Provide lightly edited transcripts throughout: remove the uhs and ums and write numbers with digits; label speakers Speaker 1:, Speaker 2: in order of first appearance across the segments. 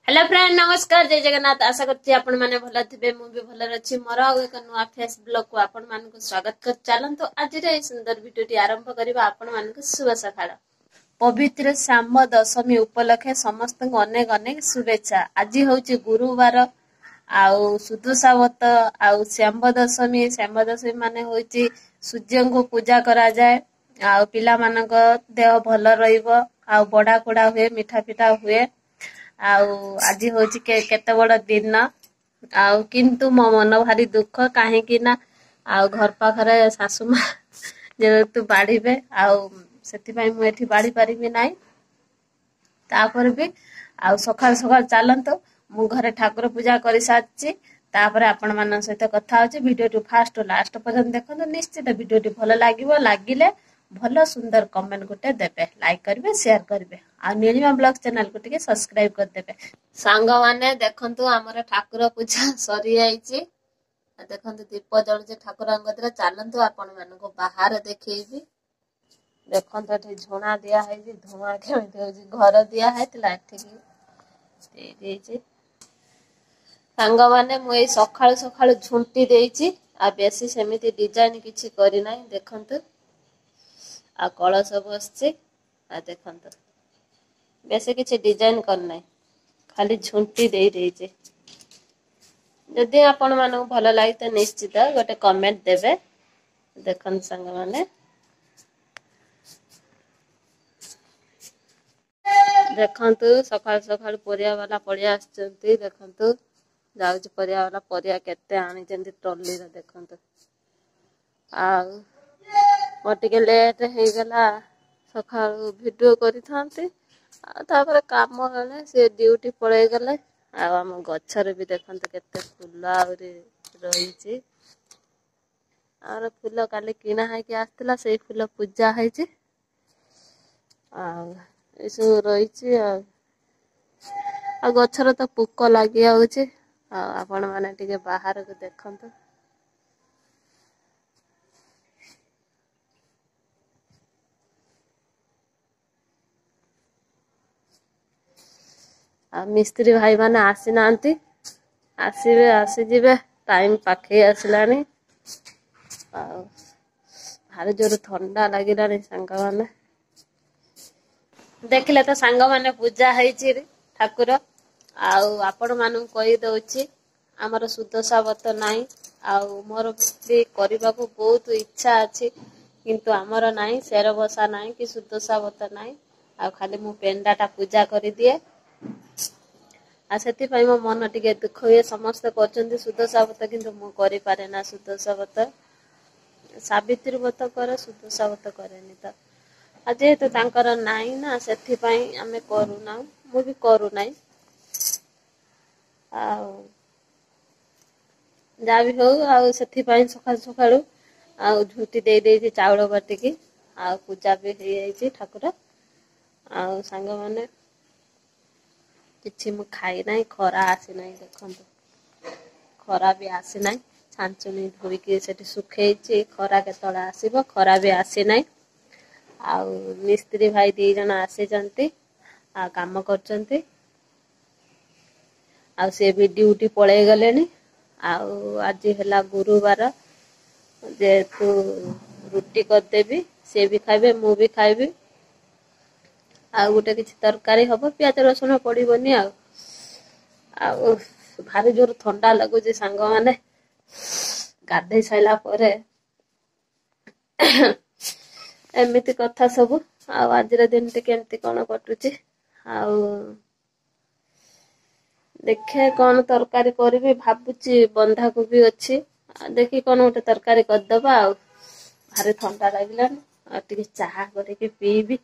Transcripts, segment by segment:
Speaker 1: Hello friend नमस्कार जय जगन्नाथ आशा करती आपण माने भल थिबे मु भी भल अछि मोर एक नुआ फेस ब्लॉग को आपण मान को स्वागत कर चलंतो आज रे सुंदर वीडियोटी आरंभ करबा आपण मान को शुभ सकाळ पवित्र श्याम दशमी उपलक्षे समस्त अनेक अनेक शुभेच्छा आज होची गुरुवार आउ सुदुसावत आउ श्याम दशमी माने होची सूर्य को पूजा करा जाए आउ पिला मानक देह भल रहिबो आउ बडा कोडा हुए मिठा पिठा हुए आउ आज होची केते बड़ दिन आउ किंतु मो मन भारी दुख काहे कि ना आउ घर पाखरे सासु मा जेतु बाढ़ीबे आउ सेति पई मु एठी बाढ़ी परिबे नाही तापर भी आउ सकाळ सकाळ चालंतो मु घरे ठाकुर पूजा करि साची तापर आपण मान सहित कथा होची वीडियो फास्ट लास्ट पर्यंत देखो निश्चित वीडियो भल लागिवो लागिले भल सुंदर कमेंट गोटे देबे लाइक करबे शेयर करबे आ नीलिमा ब्लॉग चैनल को टिके सब्सक्राइब कर देबे सांग माने देखंतु हमर ठाकुर पूजा सरी आइची देखंतु दीप जळजे ठाकुर अंगदरा चालंतु आपण मान को बाहर देखैबी देखंतु एठी झोणा दिया है जी धुआं केमिति होजी घर दिया है तला एठी दे देजी सांग माने मु ए सखाळ सखाळ झुंटी देइची आ बेसी सेमिति डिजाइन किछि करि नाही देखंतु आ कलश बसछि आ देखंतु बेसी किछि डिजाइन कर नाही खाली झुंटी दे देइछि जदि आपण मानू भल लागि त निश्चित गोटे कमेंट देबे देखन संग माने देखंतु सकाळ सकाळ परिया वाला पड़िया आछंती देखंतु जाउछ परिया वाला परिया केते आनी जंती ट्रॉली रे देखंतु आ मोटिके लेट हे गला सकाळ वीडियो करि थांती तापर काम गले से ड्यूटी पळे गले आ हम गच्छरे भी देखंतु केते फूल आउरी रहिछि आर फूल काले किना है कि आस्तला से फूल पूजा है छी आ एसो रहिछि आ गच्छरे तो पुक लागि आउछि आ आपण माने टिके बाहर को देखंतु आ मिस्त्री भाई माने आसी नांती आसीबे आसी जिबे टाइम पाखे आसलानी आ भारी जोर ठंडा लागिलानी संग माने देखले तो संग माने पूजा हैछि ठाकुर आउ आपण मानु कहि दउछि हमर सुदशा व्रत नाही आउ मोर भी करबा को बहुत इच्छा अछि किंतु हमर नाही शेर बसा नाही कि सुदशा व्रत नाही आ खाली मु पेंडाटा पूजा करि दिए आ सेति पई मो मन टिके दुख हुए समस्त करचंती सुदशा व्रत किंतु मु करि पारे ना सुदशा व्रत सावित्री व्रत करे सुदशा व्रत करेनी त आज तो तांकर नाही ना सेति पई हमें करू ना मु भी करू नाही आ जा भी हो आ सेति पई सकाळ सकाळ आ झुटी दे दे चावल बाटी की आ पूजा भी हे आइची ठाकुर आ संग माने किछि मु खाई नाही खरा आसी नाही देखंतु खरा भी आसी नाही छांचुनी धोई के सेठी सुखेइची खरा के तळा आसीबो खरा भी आसी नाही आ मिस्त्री भाई दी जण आसी जंती आ काम करचंती आ से भी ड्यूटी पळे गलेनी आ आज हला गुरुवार जे तू रुटी कर देबी से भी खाइबे मु भी खाइबी आ गोटे किछि तरकारी हबो प्याज रसुन पड़िबोनी आ भारी जोर ठंडा लागो जे संग माने गाधे सैला परे एमिति कथा सब आ आज रे दिन ते केमति कोन कटुची आ देखे कोन तरकारी करबी भाबुची बंधा कोबी अछि देखि कोन गोटे तरकारी कर दबा आ भारी ठंडा लागिला आ टिके चाहा करे के पीबी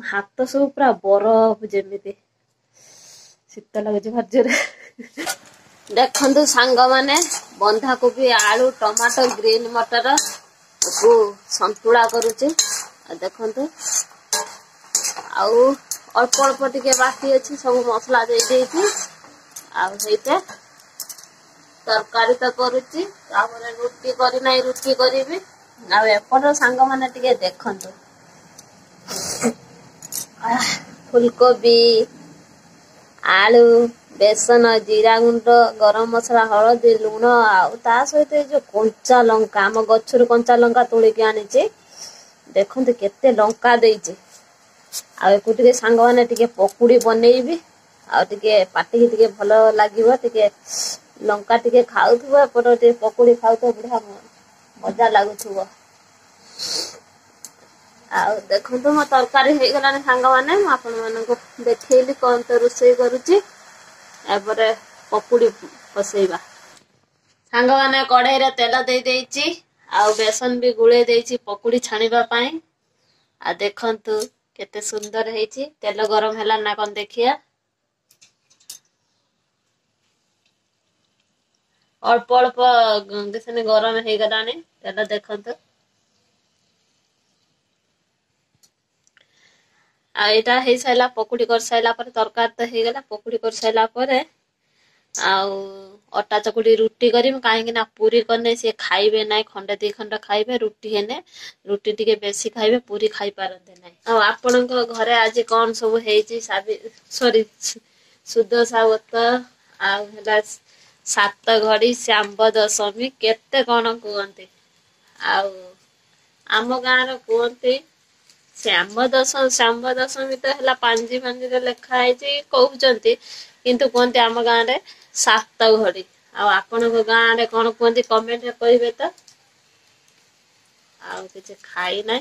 Speaker 1: हाथ सब पूरा बरफ जेमिति शीत लगे भजर देखंतु सांग माने बंधा कोबी आलू टमाटर ग्रीन मटर को संतुला करूची देखंतु आउ अल्प अल्प टिके बाकी अछि सब मसला दे देती आ हेते तरकारी तो करूची तापर रोटी करी नाही रोटी करीबी आ एपटर सांग माने टिके देखंतु फूलकोबी आलू बेसन जीरा गुंड गरम मसला हलदी लुण आ सहित जो कंचा लंका आम गच्छर कंचा लंका तोलिकी आनी देखते केते लंका देइचे आकु टे सांग मैंने टे पकुड़ी बनईबी आगे पाटी टे भल लगे टे लंका टे खाऊ एपट टे पकुड़ी खाऊ बुढ़ा मजा लगुव देखो मो तरकारी हो गलानी सांग मैंने आपको देखली कौन तो रोषे करुच्ची पकुड़ी पसैबा सांग मैंने कढ़ई रे तेल दे देइची आ बेसन भी गुले देइची पकुड़ी छाणीबा पई आ देखंतु केते सुंदर हेची तेल गरम हैला ना कौन देखिया अल्प अल्प किसने गरम हो गलानी तेल देखंतु आईटा हो सारा पकुड़ी कर सारा पर तरकारी तो हो गला पकुड़ी कर सारा पर अटा चकुड़ी रुटी करी कहीं पूरी करने सी खाइबे ना खंडे दी खंड खाइबे रुटी हेने रुटी टिके बेसी खाइबे पूरी खाई पारते ना आपण घरे आज कौन सब सॉरी सुदशा व्रत आ सात घड़ी श्याम दशमी केते कौन कहते आम गाँव कहते श्याम दशमी तो है पांजी फांजी लेखाई कहते किंतु कहते आम गाँव में सात घड़ी आपण गाँव में कौन कहते कमेंट करेंगे तो किसी खाई ना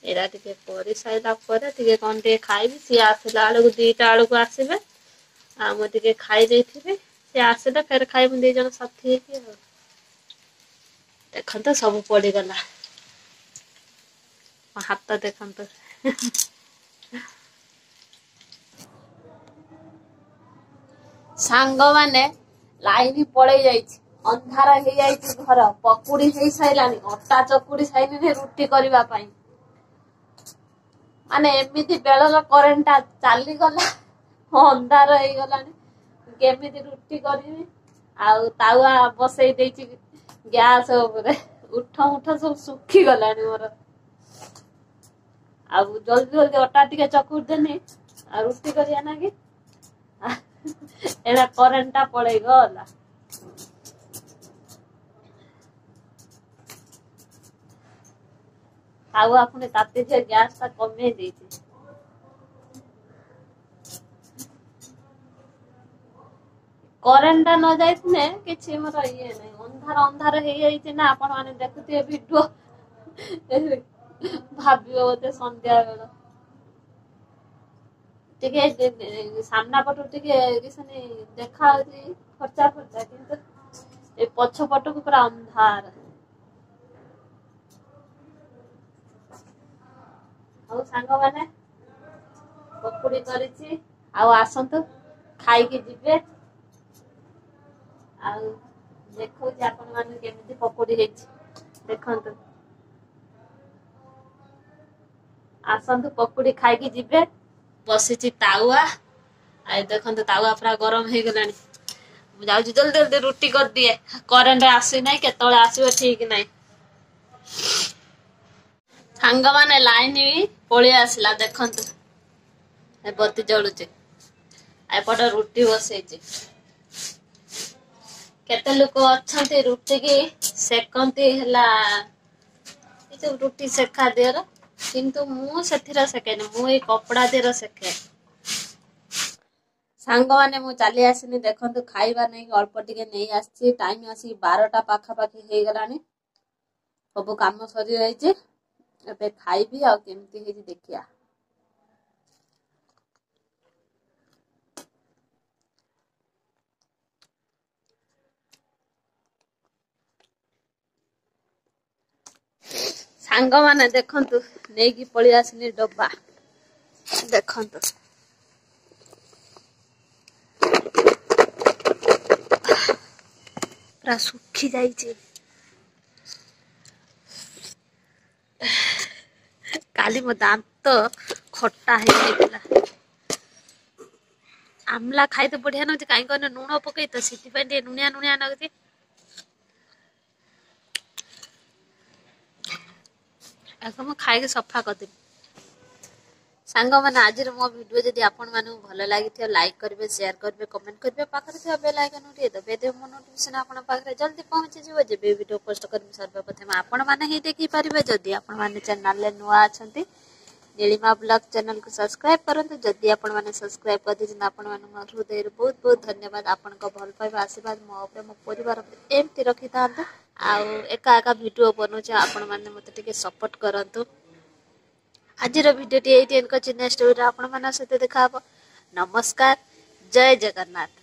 Speaker 1: एरा टे कर सारा कौन टे खाइबी सी आसला बेलू 2टा बेलू आसबे मुझे खाई देते सी आसले फेर खाइबू 2 जन साथी देखते सब पड़गला हाथ देखते सांग माने लाइन पड़े जाइए अंधार हो जाए घर पकुड़ी हो सारानी अटा चकुड़ी सारे रुटी करने माने एमती बेलर करेन्ट चली गला अंधार हो गला केमी रुटी करी आवा बसई गैस उठ उठ सब सुखी गला मोर जल्दी जल्दी अटा टिके चकुर देनी रुटी करिया ना कि एड़ा करेन्टा पड़े गला तावा पुणी ताती गैस टा कमे देती करेन्ट न जाइए कि मोर ये नहीं अंधार अंधार हो जाइए ना आपण मैंने देखुए भिडियो भाव बोधे संध्या बेल टे सामना पटू टे देखा फर्चा फर्चा कि पछ पट को पूरा अंधार सांग मैंने पकुड़ी करी आसतु खाई जिबे देखो आपण मैंने केमिति पकुड़ी देखंतु आसतु पकुड़ी खाई जिबे बसी तावा देखते तावा पूरा गरम हो गला जल्दी जल्दी रुटी कर दिए करेन्ट आसी ना केतले आसो ठीक ना सांग माने लाइन पलि आसला देखंतु बत्ती जलुचे एपट रुटी बसई केते लोक अच्छा रुटी की सेकती है रुटी सेका देर किंतु मु सेकेनि मु कपड़ा देर सेके सांग माने मु चली आसनी देखंतु खाइबा नहीं अल्प टिके नहीं आसी टाइम आसी 12टा पाखापाखी हो गलानी सब काम सरी जाइए एबे खाइबी आ केमती हे देखिया सांग माने देखंतु नेकी पळि आसनी डब्बा देखंतु पूरा सुखी जाइए काली मो दांत खट्टा है आमला खाई तो बढ़िया नौ कहीं कहने लुण पकई तो से नुणिया नुणिया लगती खाई सफा करदेवी सांग मैंने आज मो वीडियो जदि आपण मानू भल लगी लाइक करेंगे शेयर करेंगे कमेंट करेंगे पाखे थे बेल आइकन उठे दबे मो नोटिफिकेशन आपण पाखे जल्दी पहुंची जीव जब वीडियो पोस्ट करेंगे सर्वप्रथम आपण मैंने ही देखी पारे जदि आपण मैंने चैनल नुआ अच्छा नीलिमा ब्लॉग चैनल को सब्सक्राइब करंतु जदि आपण माने सब्सक्राइब कर दी आपण माने हृदय बहुत बहुत धन्यवाद आपण को भल पाइबा आशीर्वाद मो ऊपर मो परिवार एमती रखि थांतु आ एका एका वीडियो बनौछ आपण माने मते टिके सपोर्ट करंतु आज video T eighty next video आपण माने सहित देखा नमस्कार जय जगन्नाथ।